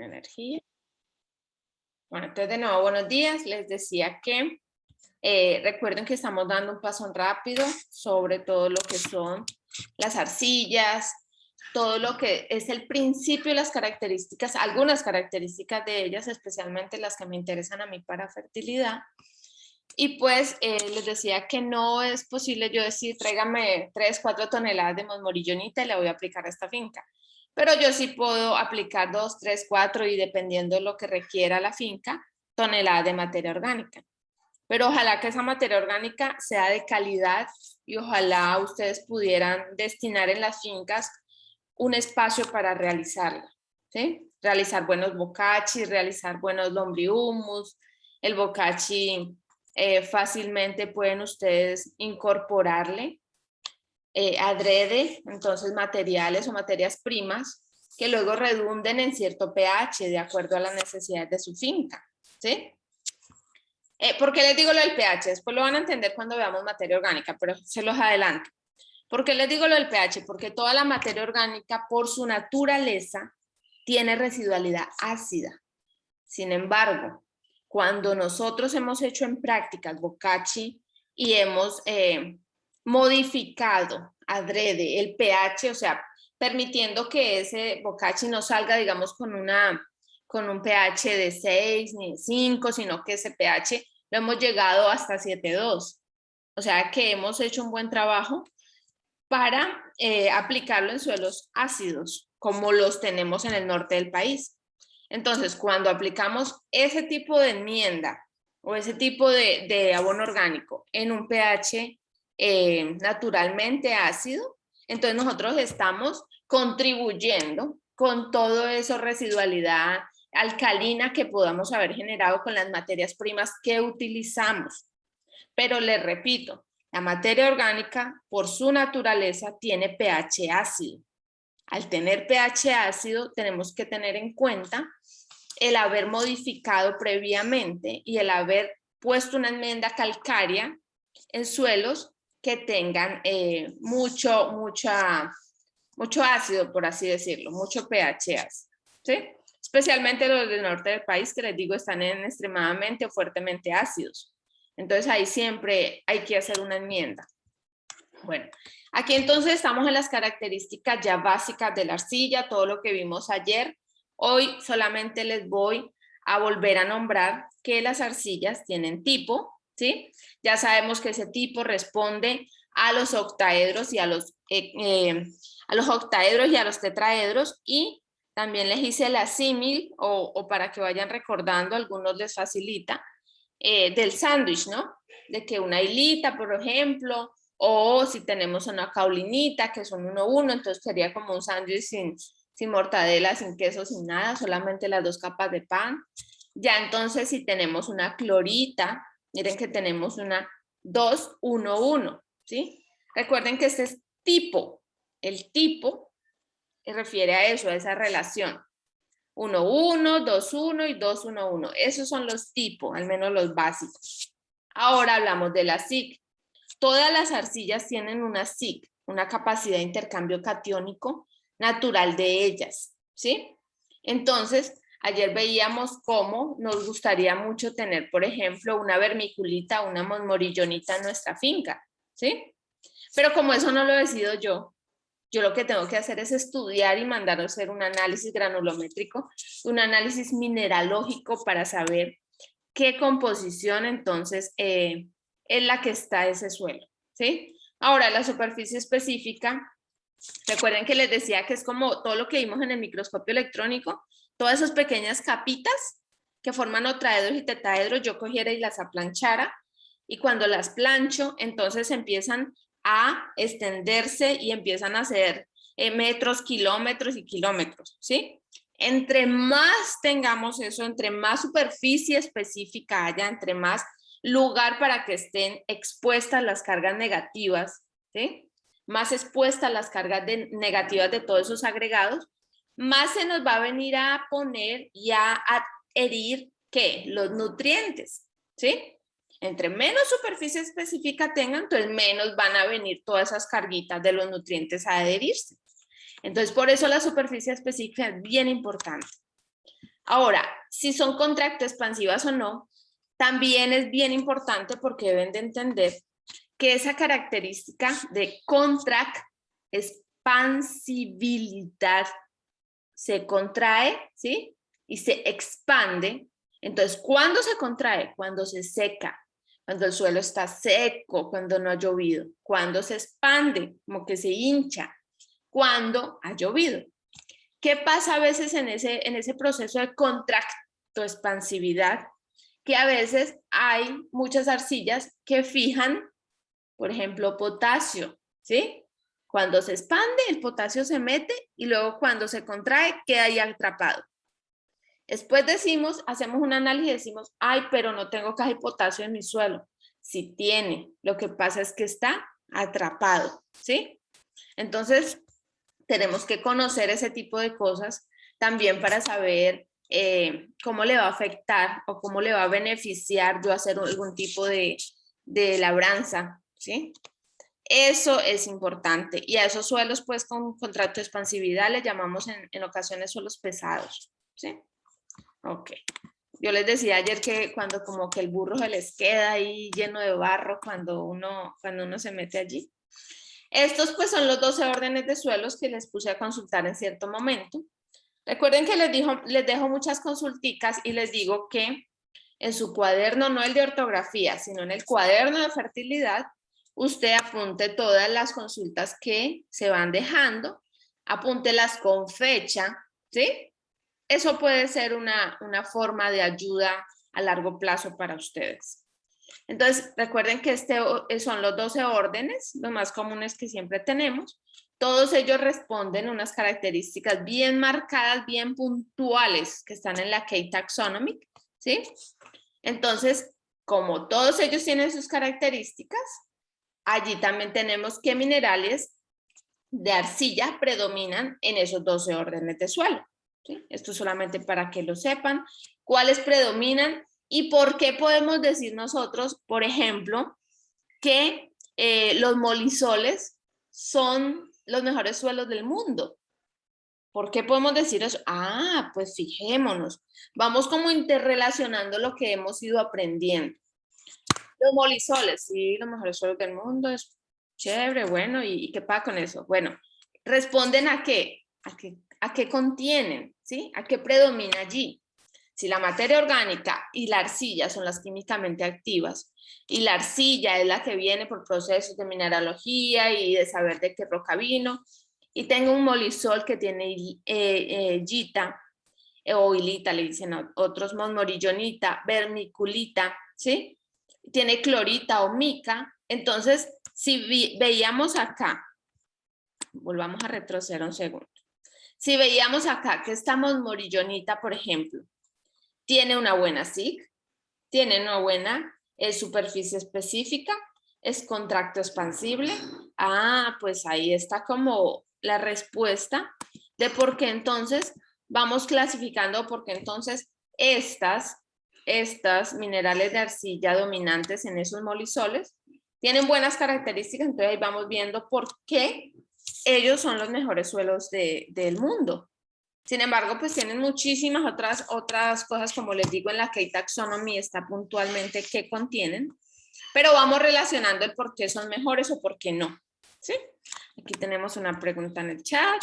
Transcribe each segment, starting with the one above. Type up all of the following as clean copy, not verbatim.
tiene energía. Bueno, entonces de nuevo, buenos días. Les decía que recuerden que estamos dando un paso rápido sobre todo lo que son las arcillas, todo lo que es el principio y las características, algunas características de ellas, especialmente las que me interesan a mí para fertilidad. Y pues les decía que no es posible yo decir, tráigame 3, 4 toneladas de mosmorillonita y la voy a aplicar a esta finca. Pero yo sí puedo aplicar 2, 3, 4 y dependiendo de lo que requiera la finca, toneladas de materia orgánica. Pero ojalá que esa materia orgánica sea de calidad y ojalá ustedes pudieran destinar en las fincas un espacio para realizarla, ¿sí? Realizar buenos bocachi, realizar buenos lombrihumus. El bocachi fácilmente pueden ustedes incorporarle adrede, entonces materiales o materias primas que luego redunden en cierto pH de acuerdo a las necesidades de su finca, ¿sí? ¿Por qué les digo lo del pH? Después lo van a entender cuando veamos materia orgánica, pero se los adelanto. ¿Por qué les digo lo del pH? Porque toda la materia orgánica, por su naturaleza, tiene residualidad ácida. Sin embargo, cuando nosotros hemos hecho en prácticas bocachi y hemos modificado adrede el pH, o sea, permitiendo que ese bocachi no salga, digamos, con un pH de 6 ni 5, sino que ese pH lo hemos llegado hasta 7,2. O sea, que hemos hecho un buen trabajo para aplicarlo en suelos ácidos, como los tenemos en el norte del país. Entonces, cuando aplicamos ese tipo de enmienda o ese tipo de abono orgánico en un pH naturalmente ácido, entonces nosotros estamos contribuyendo con todo eso residualidad alcalina que podamos haber generado con las materias primas que utilizamos. Pero les repito, la materia orgánica, por su naturaleza, tiene pH ácido. Al tener pH ácido, tenemos que tener en cuenta el haber modificado previamente y el haber puesto una enmienda calcárea en suelos que tengan mucho ácido, por así decirlo, mucho pH ácido, ¿sí? Especialmente los del norte del país, que les digo, están en extremadamente o fuertemente ácidos. Entonces ahí siempre hay que hacer una enmienda. Bueno, aquí entonces estamos en las características ya básicas de la arcilla, todo lo que vimos ayer. Hoy solamente les voy a volver a nombrar que las arcillas tienen tipo, ¿sí? Ya sabemos que ese tipo responde a los octaedros y a los octaedros y a los tetraedros, y también les hice la símil o para que vayan recordando, algunos les facilita, del sándwich, ¿no? De que una hilita, por ejemplo, o si tenemos una caulinita, que son 1-1, entonces sería como un sándwich sin mortadela, sin queso, sin nada, solamente las 2 capas de pan. Ya entonces si tenemos una clorita, miren que tenemos una 2-1-1, ¿sí? Recuerden que este es tipo, el tipo refiere a eso, a esa relación. 1-1, 2-1 y 2-1-1. Esos son los tipos, al menos los básicos. Ahora hablamos de la SIC. Todas las arcillas tienen una SIC, una capacidad de intercambio catiónico natural de ellas, ¿sí? Entonces, ayer veíamos cómo nos gustaría mucho tener, por ejemplo, una vermiculita, una mosmorillonita en nuestra finca, ¿sí? Pero como eso no lo decido yo lo que tengo que hacer es estudiar y mandar a hacer un análisis granulométrico, un análisis mineralógico para saber qué composición entonces es la que está ese suelo, ¿sí? Ahora, la superficie específica, recuerden que les decía que es como todo lo que vimos en el microscopio electrónico, todas esas pequeñas capitas que forman octaedros y tetraedros, yo cogiera y las aplanchara, y cuando las plancho, entonces empiezan a extenderse y empiezan a hacer metros, kilómetros y kilómetros, ¿sí? Entre más tengamos eso, entre más superficie específica haya, entre más lugar para que estén expuestas las cargas negativas, ¿sí? Más expuestas las cargas negativas de todos esos agregados, más se nos va a venir a poner y a adherir, ¿qué? Los nutrientes, ¿sí? Entre menos superficie específica tengan, entonces menos van a venir todas esas carguitas de los nutrientes a adherirse. Entonces, por eso la superficie específica es bien importante. Ahora, si son contractoexpansivas o no, también es bien importante porque deben de entender que esa característica de contracexpansibilidad se contrae, ¿sí? Y se expande. Entonces, ¿cuándo se contrae? Cuando se seca, cuando el suelo está seco, cuando no ha llovido. Cuando se expande, como que se hincha, cuando ha llovido. ¿Qué pasa a veces en ese proceso de contractoexpansividad? Que a veces hay muchas arcillas que fijan, por ejemplo, potasio, ¿sí? Cuando se expande, el potasio se mete y luego cuando se contrae, queda ahí atrapado. Después hacemos un análisis y decimos, ay, pero no tengo casi potasio en mi suelo. Sí tiene, lo que pasa es que está atrapado, ¿sí? Entonces, tenemos que conocer ese tipo de cosas también para saber cómo le va a afectar o cómo le va a beneficiar yo hacer algún tipo de labranza, ¿sí? Eso es importante. Y a esos suelos, pues, con contractoexpansividad le llamamos en ocasiones suelos pesados, ¿sí? Ok. Yo les decía ayer que cuando como que el burro se les queda ahí lleno de barro cuando uno se mete allí. Estos pues son los 12 órdenes de suelos que les puse a consultar en cierto momento. Recuerden que les dejo muchas consulticas y les digo que en su cuaderno, no el de ortografía, sino en el cuaderno de fertilidad, usted apunte todas las consultas que se van dejando, apúntelas con fecha, ¿sí? Eso puede ser una forma de ayuda a largo plazo para ustedes. Entonces, recuerden que son los 12 órdenes, los más comunes que siempre tenemos. Todos ellos responden a unas características bien marcadas, bien puntuales, que están en la Key Taxonomy, ¿sí? Entonces, como todos ellos tienen sus características, allí también tenemos qué minerales de arcilla predominan en esos 12 órdenes de suelo, ¿sí? Esto solamente para que lo sepan, cuáles predominan. ¿Y por qué podemos decir nosotros, por ejemplo, que los molisoles son los mejores suelos del mundo? ¿Por qué podemos decir eso? Ah, pues fijémonos. Vamos como interrelacionando lo que hemos ido aprendiendo. Los molisoles, sí, los mejores suelos del mundo, es chévere, bueno, ¿y qué pasa con eso? Bueno, ¿responden a qué? ¿A qué contienen? ¿Sí? ¿A qué predomina allí? Si la materia orgánica y la arcilla son las químicamente activas y la arcilla es la que viene por procesos de mineralogía y de saber de qué roca vino, y tengo un molisol que tiene yita o hilita, le dicen otros, mosmorillonita, vermiculita, ¿sí? Tiene clorita o mica. Entonces, si veíamos acá, volvamos a retroceder un segundo. Si veíamos acá que esta mosmorillonita, por ejemplo, tiene una buena SIC, tiene una buena superficie específica, es contracto expansible. Ah, pues ahí está como la respuesta de por qué entonces vamos clasificando, porque entonces estas minerales de arcilla dominantes en esos molisoles tienen buenas características, entonces ahí vamos viendo por qué ellos son los mejores suelos del mundo. Sin embargo, pues tienen muchísimas otras cosas, como les digo, en la Key Taxonomy está puntualmente qué contienen, pero vamos relacionando el por qué son mejores o por qué no, ¿sí? Aquí tenemos una pregunta en el chat.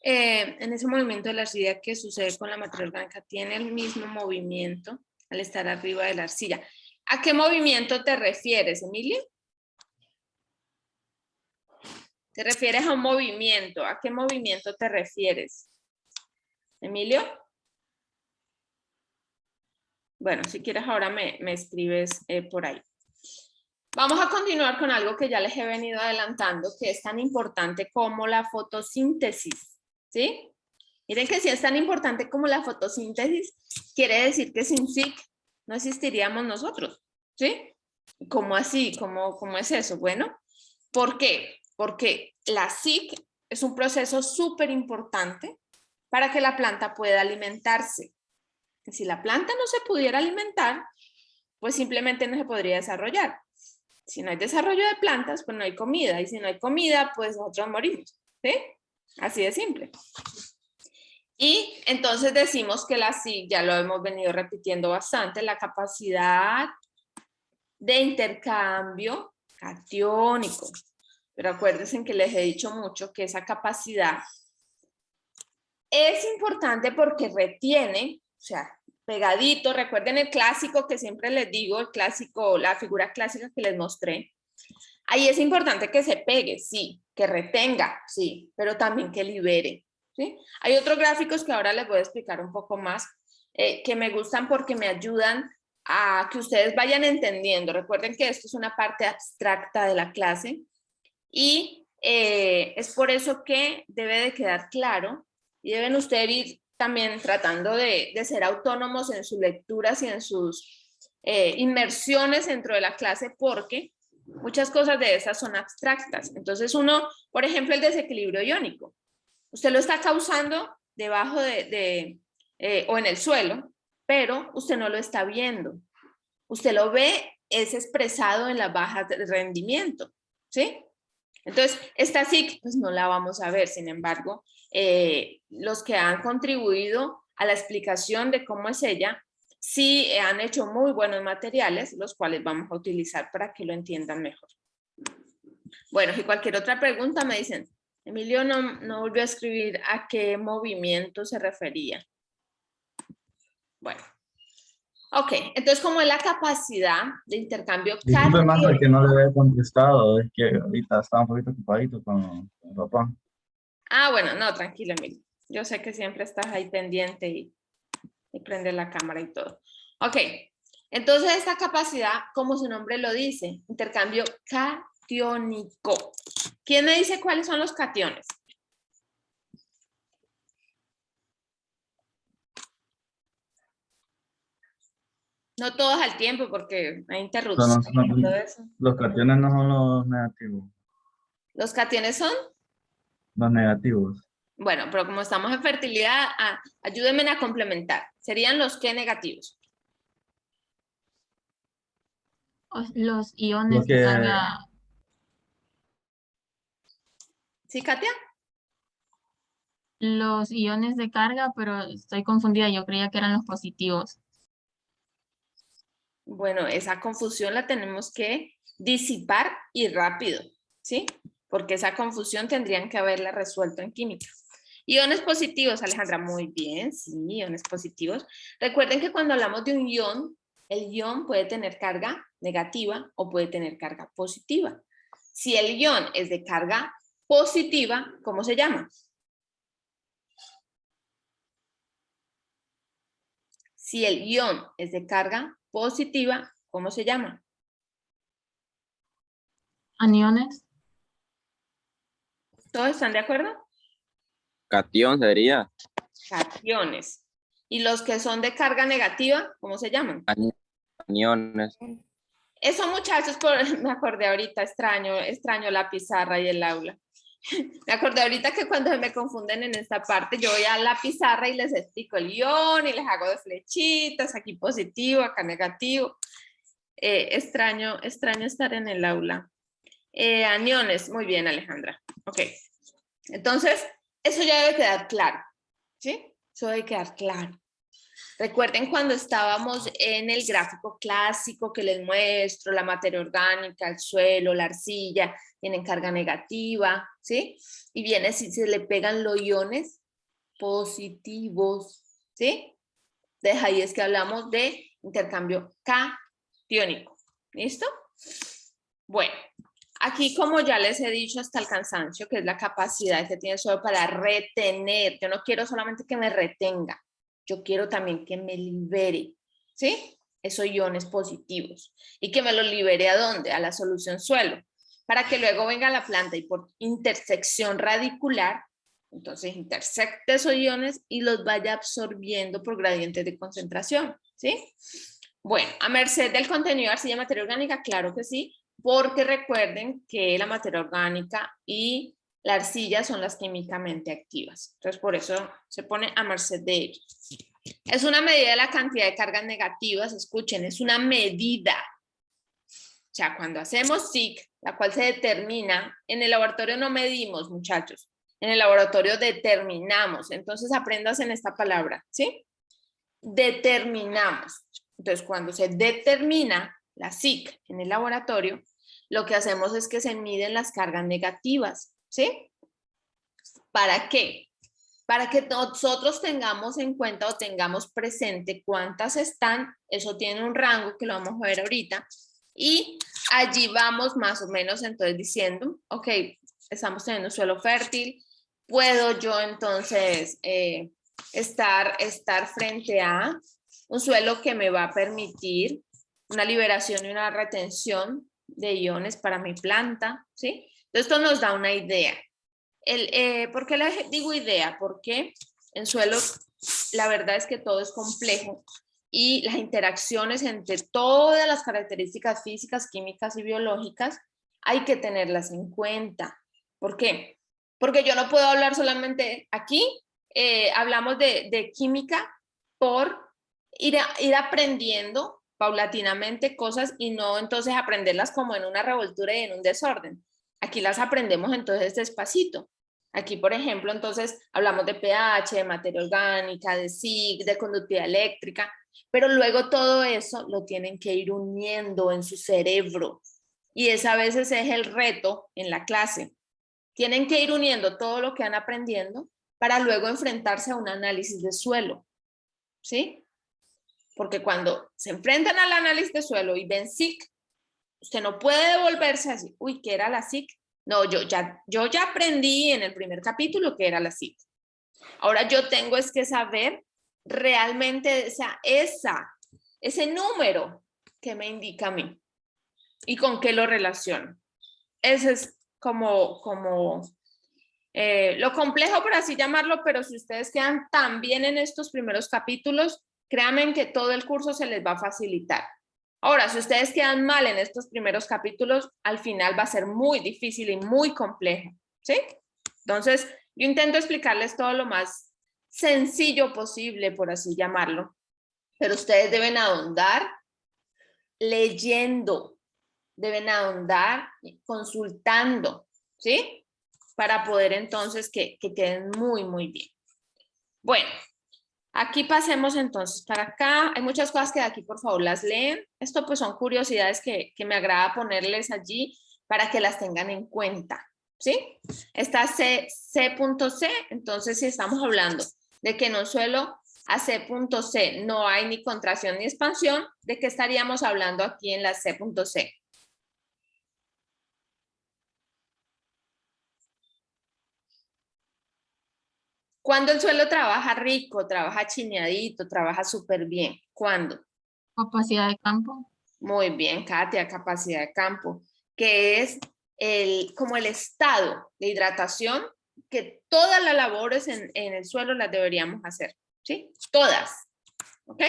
En ese movimiento de la arcilla, ¿qué sucede con la materia orgánica? ¿Tiene el mismo movimiento al estar arriba de la arcilla? ¿A qué movimiento te refieres, Emilio? ¿Te refieres a un movimiento? ¿A qué movimiento te refieres? ¿Emilio? Bueno, si quieres ahora me escribes por ahí. Vamos a continuar con algo que ya les he venido adelantando, que es tan importante como la fotosíntesis, ¿sí? Miren que si es tan importante como la fotosíntesis, quiere decir que sin SIC no existiríamos nosotros, ¿sí? ¿Cómo así? ¿Cómo es eso? Bueno, ¿por qué? Porque la SIC es un proceso súper importante para que la planta pueda alimentarse. Si la planta no se pudiera alimentar, pues simplemente no se podría desarrollar. Si no hay desarrollo de plantas, pues no hay comida. Y si no hay comida, pues nosotros morimos, ¿sí? Así de simple. Y entonces decimos que la SIG, ya lo hemos venido repitiendo bastante, la capacidad de intercambio catiónico. Pero acuérdense que les he dicho mucho que esa capacidad es importante porque retiene, o sea, pegadito, recuerden el clásico que siempre les digo, el clásico, la figura clásica que les mostré. Ahí es importante que se pegue, sí, que retenga, sí, pero también que libere, ¿sí? Hay otros gráficos que ahora les voy a explicar un poco más, que me gustan porque me ayudan a que ustedes vayan entendiendo. Recuerden que esto es una parte abstracta de la clase y es por eso que debe de quedar claro y deben ustedes ir también tratando de ser autónomos en sus lecturas y en sus inmersiones dentro de la clase, porque muchas cosas de esas son abstractas. Entonces uno, por ejemplo, el desequilibrio iónico, usted lo está causando debajo o en el suelo, pero usted no lo está viendo. Usted lo ve, es expresado en las bajas de rendimiento, ¿sí? Entonces, esta SIC, pues no la vamos a ver, sin embargo, los que han contribuido a la explicación de cómo es ella, sí han hecho muy buenos materiales, los cuales vamos a utilizar para que lo entiendan mejor. Bueno, si cualquier otra pregunta me dicen, Emilio no volvió a escribir a qué movimiento se refería. Bueno. Ok, entonces como es la capacidad de intercambio Disculpe, más catiónico. que no le había contestado, es que ahorita estaba un poquito ocupadito con el papá. Ah, bueno, no, tranquilo, Emilio. Yo sé que siempre estás ahí pendiente y prende la cámara y todo. Ok, entonces esta capacidad, como su nombre lo dice, intercambio catiónico. ¿Quién me dice cuáles son los cationes? No todos al tiempo porque hay interrupción y todo eso. Los cationes no son los negativos. ¿Los cationes son? Los negativos. Bueno, pero como estamos en fertilidad, ayúdenme a complementar. ¿Serían los qué negativos? Los iones Los de que, carga, ¿Sí, Katia? los iones de carga, pero estoy confundida, yo creía que eran los positivos. Bueno, esa confusión la tenemos que disipar y rápido, ¿sí? Porque esa confusión tendrían que haberla resuelto en química. Iones positivos, Alejandra, muy bien, sí, iones positivos. Recuerden que cuando hablamos de un ion, el ion puede tener carga negativa o puede tener carga positiva. Si el ion es de carga positiva, ¿cómo se llama? Si el ion es de carga positiva, ¿cómo se llama? Aniones, ¿Todos están de acuerdo? Cation sería. Cationes. ¿Y los que son de carga negativa, cómo se llaman? Aniones. Eso, muchachos, me acordé ahorita, extraño la pizarra y el aula. Me acordé ahorita que cuando me confunden en esta parte, yo voy a la pizarra y les explico el ion y les hago de flechitas, aquí positivo, acá negativo. Extraño estar en el aula. Aniones, muy bien, Alejandra. Ok. Entonces, eso ya debe quedar claro, ¿sí? Eso debe quedar claro. Recuerden cuando estábamos en el gráfico clásico que les muestro, la materia orgánica, el suelo, la arcilla, tienen carga negativa, ¿sí? Y viene si se le pegan los iones positivos, ¿sí? Entonces ahí es que hablamos de intercambio catiónico, ¿listo? Bueno, aquí como ya les he dicho hasta el cansancio, que es la capacidad que tiene solo para retener, yo no quiero solamente que me retenga, yo quiero también que me libere, ¿sí? Esos iones positivos. ¿Y que me los libere a dónde? A la solución suelo. Para que luego venga la planta y por intersección radicular, entonces intersecte esos iones y los vaya absorbiendo por gradientes de concentración, ¿sí? Bueno, a merced del contenido de arcilla y materia orgánica, claro que sí, porque recuerden que la materia orgánica y la arcilla son las químicamente activas. Entonces, por eso se pone a merced de ellos. Es una medida de la cantidad de cargas negativas, escuchen, es una medida. O sea, cuando hacemos SIC, la cual se determina, en el laboratorio no medimos, muchachos. En el laboratorio determinamos. Entonces aprendas en esta palabra, ¿sí? Determinamos. Entonces cuando se determina la SIC en el laboratorio, lo que hacemos es que se miden las cargas negativas, ¿sí? ¿Para qué? Para que nosotros tengamos en cuenta o tengamos presente cuántas están, eso tiene un rango que lo vamos a ver ahorita, y allí vamos más o menos entonces diciendo, ok, estamos teniendo un suelo fértil, puedo yo entonces estar frente a un suelo que me va a permitir una liberación y una retención de iones para mi planta, ¿sí? Entonces esto nos da una idea. ¿Por qué les digo idea? Porque en suelos la verdad es que todo es complejo y las interacciones entre todas las características físicas, químicas y biológicas hay que tenerlas en cuenta. ¿Por qué? Porque yo no puedo hablar solamente aquí, hablamos de química por ir aprendiendo paulatinamente cosas y no entonces aprenderlas como en una revoltura y en un desorden. Aquí las aprendemos entonces despacito. Aquí, por ejemplo, entonces hablamos de pH, de materia orgánica, de SIC, de conductividad eléctrica, pero luego todo eso lo tienen que ir uniendo en su cerebro. Y esa a veces es el reto en la clase. Tienen que ir uniendo todo lo que van aprendiendo para luego enfrentarse a un análisis de suelo, ¿sí? Porque cuando se enfrentan al análisis de suelo y ven SIC, usted no puede devolverse así, uy, ¿qué era la SIC? No, yo ya aprendí en el primer capítulo que era la SIC. Ahora yo tengo es que saber realmente ese número que me indica a mí y con qué lo relaciono. Ese es como lo complejo, por así llamarlo, pero si ustedes quedan tan bien en estos primeros capítulos, créanme que todo el curso se les va a facilitar. Ahora, si ustedes quedan mal en estos primeros capítulos, al final va a ser muy difícil y muy complejo, ¿sí? Entonces, yo intento explicarles todo lo más sencillo posible, por así llamarlo, pero ustedes deben ahondar leyendo, deben ahondar consultando, ¿sí? Para poder entonces que queden muy, muy bien. Bueno. Aquí pasemos entonces para acá. Hay muchas cosas que de aquí por favor las leen. Esto pues son curiosidades que me agrada ponerles allí para que las tengan en cuenta, ¿sí? Está C.C. Entonces si estamos hablando de que en un suelo a C.C no hay ni contracción ni expansión, ¿de qué estaríamos hablando aquí en la C.C? Cuando el suelo trabaja rico, trabaja chineadito, trabaja súper bien. ¿Cuándo? Capacidad de campo. Muy bien, Katia, capacidad de campo, que es como el estado de hidratación que todas las labores en el suelo las deberíamos hacer, ¿sí? Todas, ¿ok?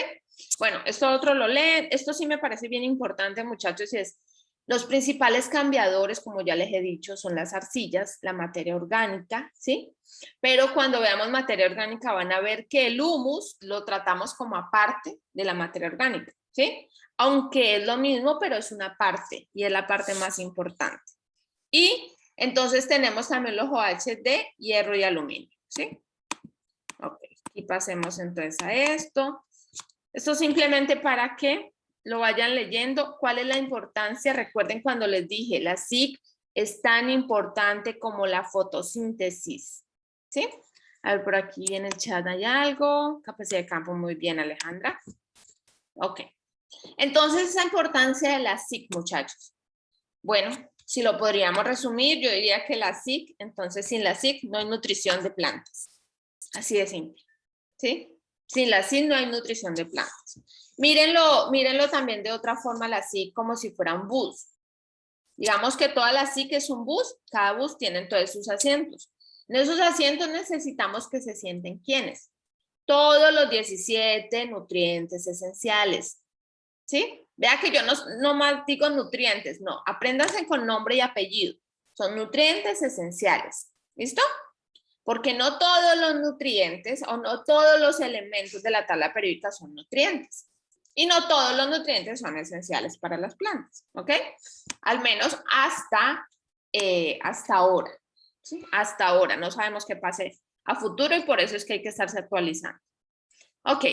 Bueno, esto otro lo leen. Esto sí me parece bien importante, muchachos, y es los principales cambiadores, como ya les he dicho, son las arcillas, la materia orgánica, ¿sí? Pero cuando veamos materia orgánica van a ver que el humus lo tratamos como aparte de la materia orgánica, ¿sí? Aunque es lo mismo, pero es una parte y es la parte más importante. Y entonces tenemos también los OH de hierro y aluminio, ¿sí? Ok, y pasemos entonces a esto. Esto simplemente para que lo vayan leyendo. ¿Cuál es la importancia? Recuerden cuando les dije, la SIC es tan importante como la fotosíntesis, ¿sí? A ver, por aquí en el chat hay algo. Capacidad de campo, muy bien, Alejandra. Ok. Entonces, esa importancia de la SIC, muchachos. Bueno, si lo podríamos resumir, yo diría que la SIC, entonces sin la SIC no hay nutrición de plantas. Así de simple, ¿sí? Sin la SIC no hay nutrición de plantas. Mírenlo también de otra forma la SIC como si fuera un bus. Digamos que toda la SIC es un bus, cada bus tiene entonces sus asientos. En esos asientos necesitamos que se sienten ¿quiénes? Todos los 17 nutrientes esenciales, ¿sí? Vea que yo no más digo nutrientes, no, apréndanse con nombre y apellido. Son nutrientes esenciales, ¿listo? Porque no todos los nutrientes o no todos los elementos de la tabla periódica son nutrientes. Y no todos los nutrientes son esenciales para las plantas, ¿ok? Al menos hasta ahora. ¿sí? Hasta ahora, no sabemos qué pase a futuro y por eso es que hay que estarse actualizando. Ok,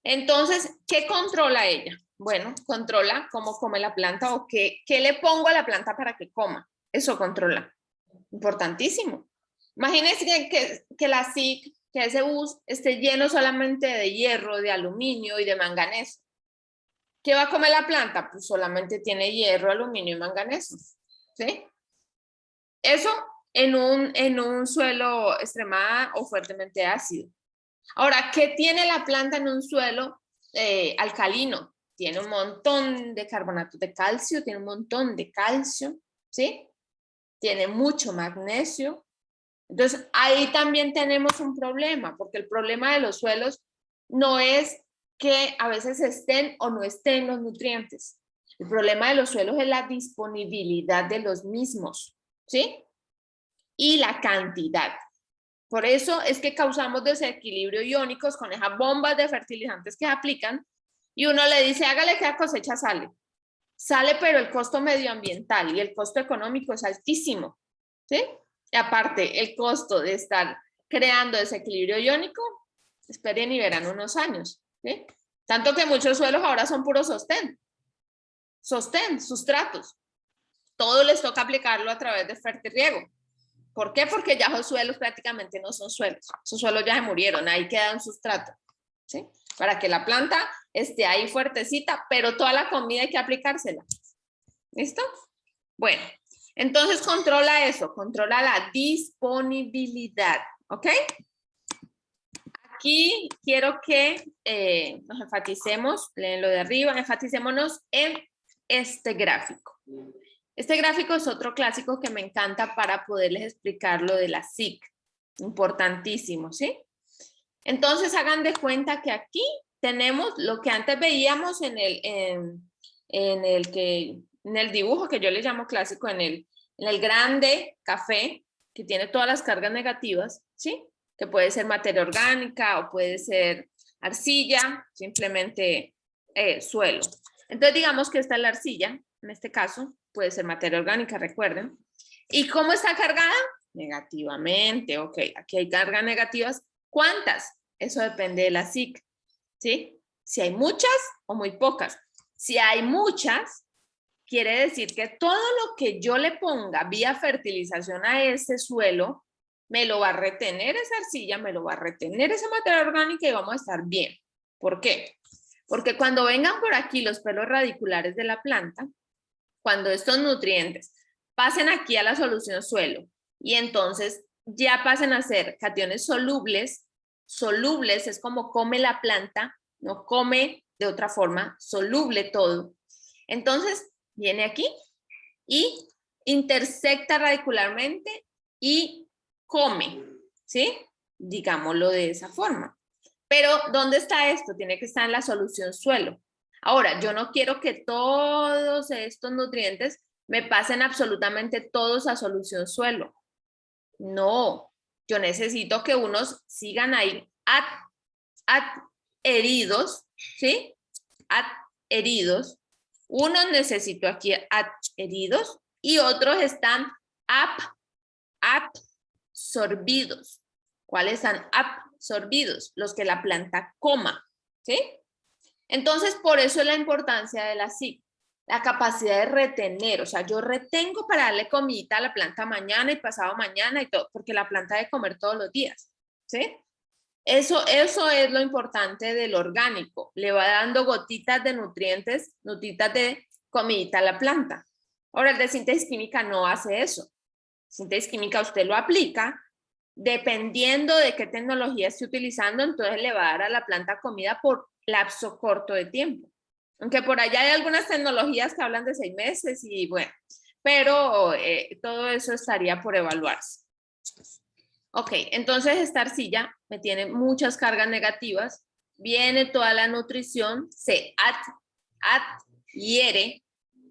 entonces, ¿qué controla ella? Bueno, controla cómo come la planta o qué le pongo a la planta para que coma. Eso controla. Importantísimo. Imagínense que la SIC, que ese bus esté lleno solamente de hierro, de aluminio y de manganeso. ¿Qué va a comer la planta? Pues solamente tiene hierro, aluminio y manganeso. ¿Sí? Eso en un suelo extremada o fuertemente ácido. Ahora, ¿qué tiene la planta en un suelo alcalino? Tiene un montón de carbonato de calcio, tiene un montón de calcio, ¿sí? Tiene mucho magnesio. Entonces, ahí también tenemos un problema, porque el problema de los suelos no es que a veces estén o no estén los nutrientes. El problema de los suelos es la disponibilidad de los mismos, ¿sí? Y la cantidad. Por eso es que causamos desequilibrio iónicos con esas bombas de fertilizantes que aplican y uno le dice, hágale que la cosecha sale. Sale, pero el costo medioambiental y el costo económico es altísimo, ¿sí? Y aparte, el costo de estar creando desequilibrio iónico, esperen y verán unos años, ¿sí? Tanto que muchos suelos ahora son puro sostén, sustratos. Todo les toca aplicarlo a través de fertirriego. ¿Por qué? Porque ya los suelos prácticamente no son suelos. Esos suelos ya se murieron, ahí queda un sustrato, ¿sí? Para que la planta esté ahí fuertecita, pero toda la comida hay que aplicársela. ¿Listo? Bueno, entonces controla eso, controla la disponibilidad, ¿ok? Aquí quiero que nos enfaticemos, leen lo de arriba, enfaticémonos en este gráfico. Este gráfico es otro clásico que me encanta para poderles explicar lo de la SIC. Importantísimo, ¿sí? Entonces hagan de cuenta que aquí tenemos lo que antes veíamos en el dibujo que yo le llamo clásico, en el grande café, que tiene todas las cargas negativas, ¿sí? Que puede ser materia orgánica o puede ser arcilla, simplemente suelo. Entonces digamos que esta es la arcilla, en este caso, puede ser materia orgánica, recuerden. ¿Y cómo está cargada? Negativamente, ok. Aquí hay cargas negativas. ¿Cuántas? Eso depende de la SIC, ¿sí? Si hay muchas o muy pocas. Si hay muchas, quiere decir que todo lo que yo le ponga vía fertilización a ese suelo, me lo va a retener esa arcilla, me lo va a retener esa materia orgánica y vamos a estar bien. ¿Por qué? Porque cuando vengan por aquí los pelos radiculares de la planta, cuando estos nutrientes pasen aquí a la solución suelo y entonces ya pasen a ser cationes solubles, solubles es como come la planta, no come de otra forma, soluble todo. Entonces viene aquí y intersecta radicularmente y come, ¿sí? Digámoslo de esa forma. Pero ¿dónde está esto? Tiene que estar en la solución suelo. Ahora, yo no quiero que todos estos nutrientes me pasen absolutamente todos a solución suelo. No, yo necesito que unos sigan ahí adheridos, ¿sí? Adheridos. Unos necesito aquí adheridos y otros están absorbidos. ¿Cuáles están absorbidos? Los que la planta coma, ¿sí? Entonces, por eso es la importancia de la SIC, la capacidad de retener, o sea, yo retengo para darle comidita a la planta mañana y pasado mañana y todo, porque la planta debe comer todos los días, ¿sí? Eso es lo importante del orgánico, le va dando gotitas de nutrientes, gotitas de comidita a la planta. Ahora, el de síntesis química no hace eso. Síntesis química usted lo aplica, dependiendo de qué tecnología esté utilizando, entonces le va a dar a la planta comida por lapso corto de tiempo. Aunque por allá hay algunas tecnologías que hablan de 6 meses y bueno, pero todo eso estaría por evaluarse. Ok, entonces esta arcilla me tiene muchas cargas negativas, viene toda la nutrición, se adhiere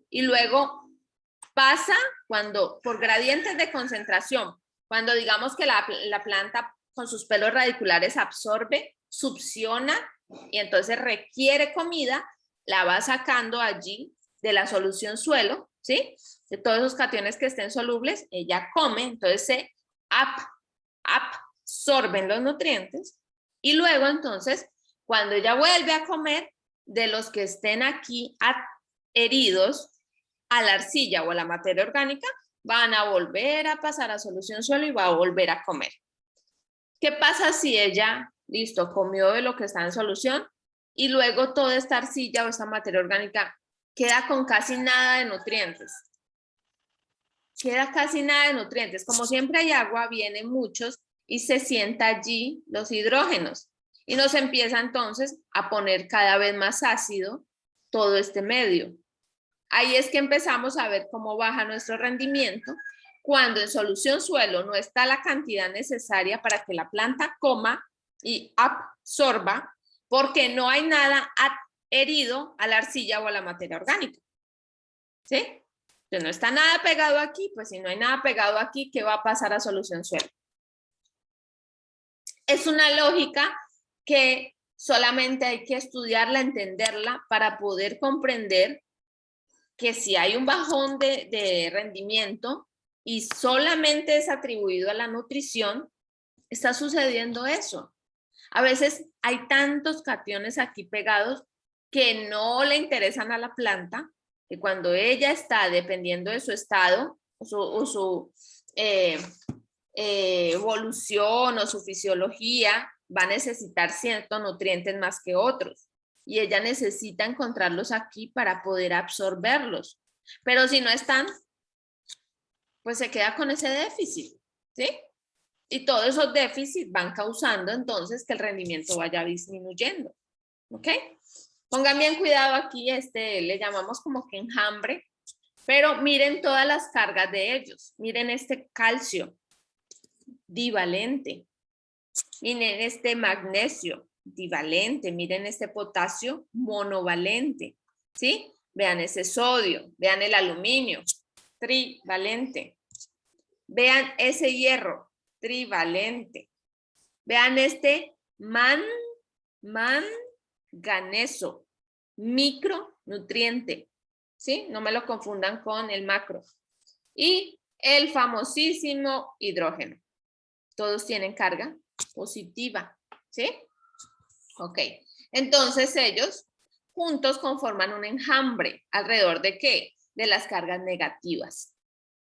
y luego pasa cuando por gradientes de concentración, cuando digamos que la planta con sus pelos radiculares absorbe, succiona y entonces requiere comida, la va sacando allí de la solución suelo, ¿sí? De todos esos cationes que estén solubles, ella come, entonces se absorben los nutrientes y luego entonces, cuando ella vuelve a comer, de los que estén aquí adheridos a la arcilla o a la materia orgánica, van a volver a pasar a solución suelo y va a volver a comer. ¿Qué pasa si ella, listo, comió de lo que está en solución y luego toda esta arcilla o esta materia orgánica queda con casi nada de nutrientes? Queda casi nada de nutrientes. Como siempre hay agua, vienen muchos y se sienta allí los hidrógenos. Y nos empieza entonces a poner cada vez más ácido todo este medio. Ahí es que empezamos a ver cómo baja nuestro rendimiento cuando en solución suelo no está la cantidad necesaria para que la planta coma y absorba, porque no hay nada adherido a la arcilla o a la materia orgánica. ¿Sí? Entonces no está nada pegado aquí, pues si no hay nada pegado aquí, ¿qué va a pasar a solución suelo? Es una lógica que solamente hay que estudiarla, entenderla para poder comprender que si hay un bajón de rendimiento y solamente es atribuido a la nutrición, está sucediendo eso. A veces hay tantos cationes aquí pegados que no le interesan a la planta, que cuando ella está, dependiendo de su estado o su evolución o su fisiología, va a necesitar ciertos nutrientes más que otros. Y ella necesita encontrarlos aquí para poder absorberlos. Pero si no están, pues se queda con ese déficit, ¿sí? Y todos esos déficits van causando entonces que el rendimiento vaya disminuyendo, ¿ok? Pongan bien cuidado aquí, le llamamos como que enjambre, pero miren todas las cargas de ellos. Miren este calcio divalente. Miren este magnesio divalente, miren este potasio monovalente, ¿sí? Vean ese sodio, vean el aluminio, trivalente. Vean ese hierro, trivalente. Vean este manganeso, micronutriente, ¿sí? No me lo confundan con el macro. Y el famosísimo hidrógeno. Todos tienen carga positiva, ¿sí? Ok, entonces ellos juntos conforman un enjambre. ¿Alrededor de qué? De las cargas negativas,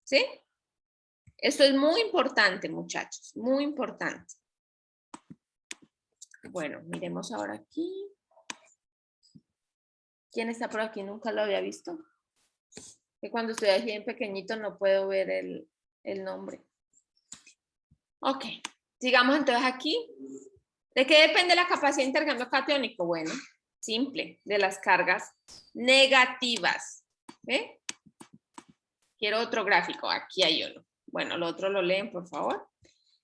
¿sí? Esto es muy importante, muchachos, muy importante. Bueno, miremos ahora aquí. ¿Quién está por aquí? Nunca lo había visto. Que cuando estoy aquí en pequeñito no puedo ver el nombre. Ok, sigamos entonces aquí. ¿De qué depende la capacidad de intercambio catiónico? Bueno, simple, de las cargas negativas. ¿Ve? Quiero otro gráfico, aquí hay uno. Bueno, lo otro lo leen, por favor.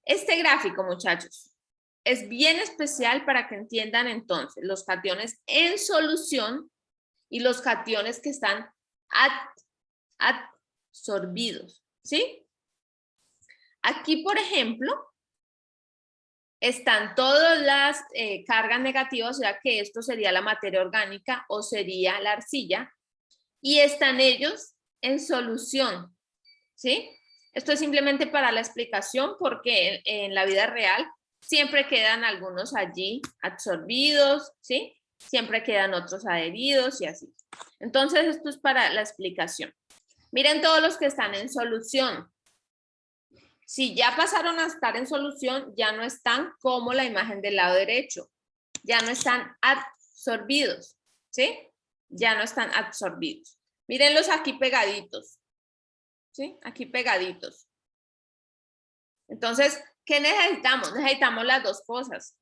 Este gráfico, muchachos, es bien especial para que entiendan entonces los cationes en solución y los cationes que están absorbidos, ¿sí? Aquí, por ejemplo, están todas las cargas negativas, o sea que esto sería la materia orgánica o sería la arcilla, y están ellos en solución, ¿sí? Esto es simplemente para la explicación porque en la vida real siempre quedan algunos allí absorbidos, ¿sí? Siempre quedan otros adheridos y así. Entonces esto es para la explicación. Miren todos los que están en solución. Si ya pasaron a estar en solución, ya no están como la imagen del lado derecho. Ya no están absorbidos, ¿sí? Ya no están absorbidos. Mírenlos aquí pegaditos, ¿sí? Aquí pegaditos. Entonces, ¿qué necesitamos? Necesitamos las dos cosas.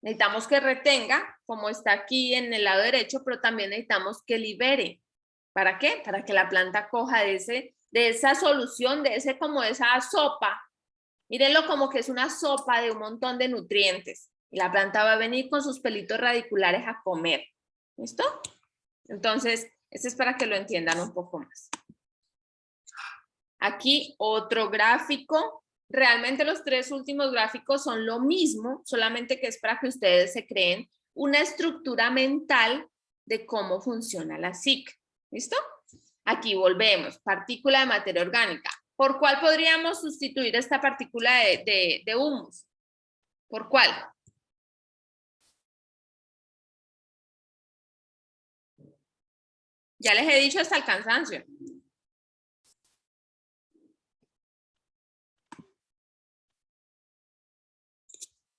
Necesitamos que retenga, como está aquí en el lado derecho, pero también necesitamos que libere. ¿Para qué? Para que la planta coja de esa solución, de esa sopa. Mírenlo como que es una sopa de un montón de nutrientes. Y la planta va a venir con sus pelitos radiculares a comer. ¿Listo? Entonces, este es para que lo entiendan un poco más. Aquí otro gráfico. Realmente los tres últimos gráficos son lo mismo, solamente que es para que ustedes se creen una estructura mental de cómo funciona la SIC. ¿Listo? Aquí volvemos, partícula de materia orgánica. ¿Por cuál podríamos sustituir esta partícula de humus? ¿Por cuál? Ya les he dicho hasta el cansancio.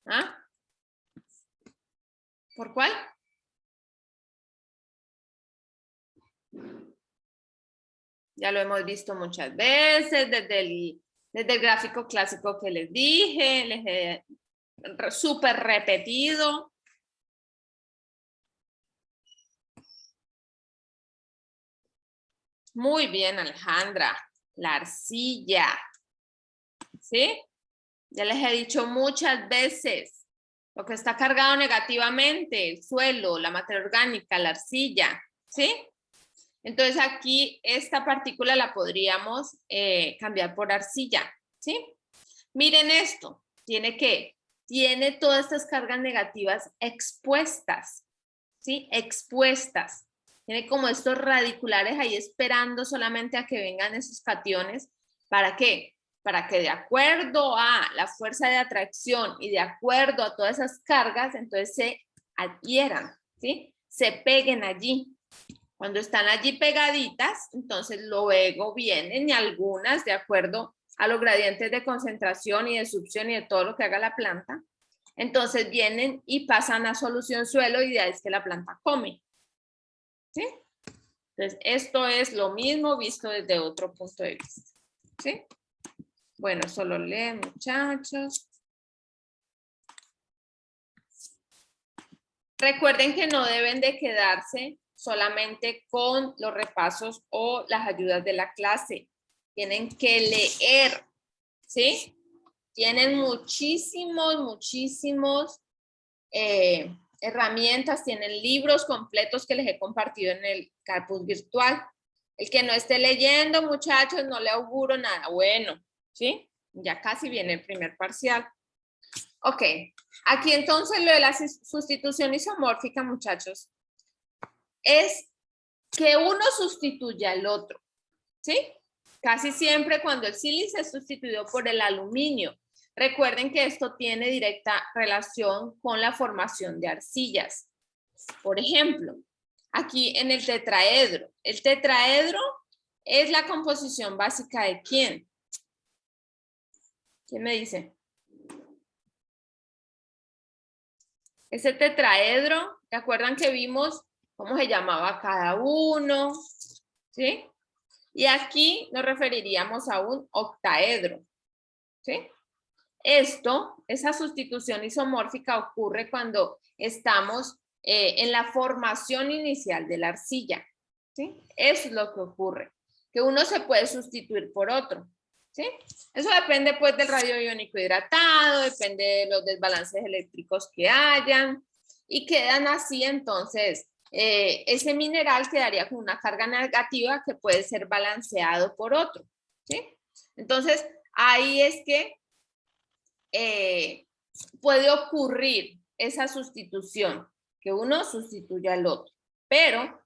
¿Ah? ¿Por cuál? Ya lo hemos visto muchas veces, desde el gráfico clásico que les dije, les he súper repetido. Muy bien, Alejandra. La arcilla. ¿Sí? Ya les he dicho muchas veces. Lo que está cargado negativamente, el suelo, la materia orgánica, la arcilla. ¿Sí? Entonces aquí esta partícula la podríamos cambiar por arcilla. ¿Sí? Miren esto. Tiene todas estas cargas negativas expuestas. ¿Sí? Expuestas. Tiene como estos radiculares ahí esperando solamente a que vengan esos cationes. ¿Para qué? Para que de acuerdo a la fuerza de atracción y de acuerdo a todas esas cargas, entonces se adhieran, ¿sí? Se peguen allí. Cuando están allí pegaditas, entonces luego vienen y algunas, de acuerdo a los gradientes de concentración y de succión y de todo lo que haga la planta, entonces vienen y pasan a solución suelo y de ahí es que la planta come. ¿Sí? Entonces, esto es lo mismo visto desde otro punto de vista. ¿Sí? Bueno, solo leen, muchachos. Recuerden que no deben de quedarse solamente con los repasos o las ayudas de la clase. Tienen que leer. ¿Sí? Tienen muchísimos herramientas, tienen libros completos que les he compartido en el campus virtual. El que no esté leyendo, muchachos, no le auguro nada bueno, ¿sí? Ya casi viene el primer parcial. Ok, aquí entonces lo de la sustitución isomórfica, muchachos, es que uno sustituya al otro, ¿sí? Casi siempre cuando el sílice es sustituido por el aluminio. Recuerden que esto tiene directa relación con la formación de arcillas. Por ejemplo, aquí en el tetraedro. El tetraedro es la composición básica de ¿quién? ¿Quién me dice? Ese tetraedro, ¿se acuerdan que vimos cómo se llamaba cada uno? ¿Sí? Y aquí nos referiríamos a un octaedro. ¿Sí? Esa sustitución isomórfica ocurre cuando estamos en la formación inicial de la arcilla. ¿Sí? Eso es lo que ocurre, que uno se puede sustituir por otro. ¿Sí? Eso depende pues del radio iónico hidratado, depende de los desbalances eléctricos que hayan y quedan así entonces ese mineral quedaría con una carga negativa que puede ser balanceado por otro. ¿Sí? Entonces ahí es que puede ocurrir esa sustitución, que uno sustituya al otro, pero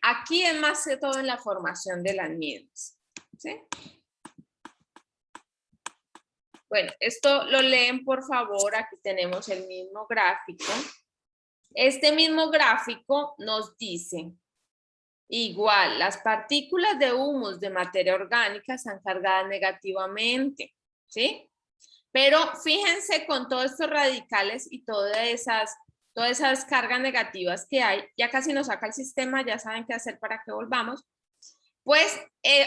aquí es más que todo en la formación de las mismas. ¿Sí? Bueno, esto lo leen por favor, aquí tenemos el mismo gráfico. Este mismo gráfico nos dice, igual, las partículas de humus de materia orgánica están cargadas negativamente, ¿sí? Pero fíjense con todos estos radicales y todas esas cargas negativas que hay, ya casi nos saca el sistema, ya saben qué hacer para que volvamos. Pues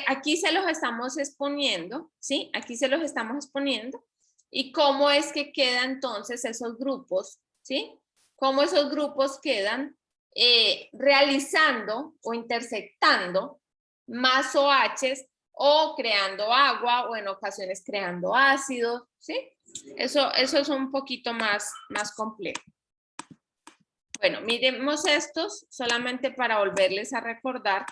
aquí se los estamos exponiendo, ¿sí? Aquí se los estamos exponiendo. ¿Y cómo es que quedan entonces esos grupos, ¿sí? Cómo esos grupos quedan realizando o intersectando más OHs o creando agua o en ocasiones creando ácidos, ¿sí? Eso es un poquito más complejo. Bueno, miremos estos solamente para volverles a recordar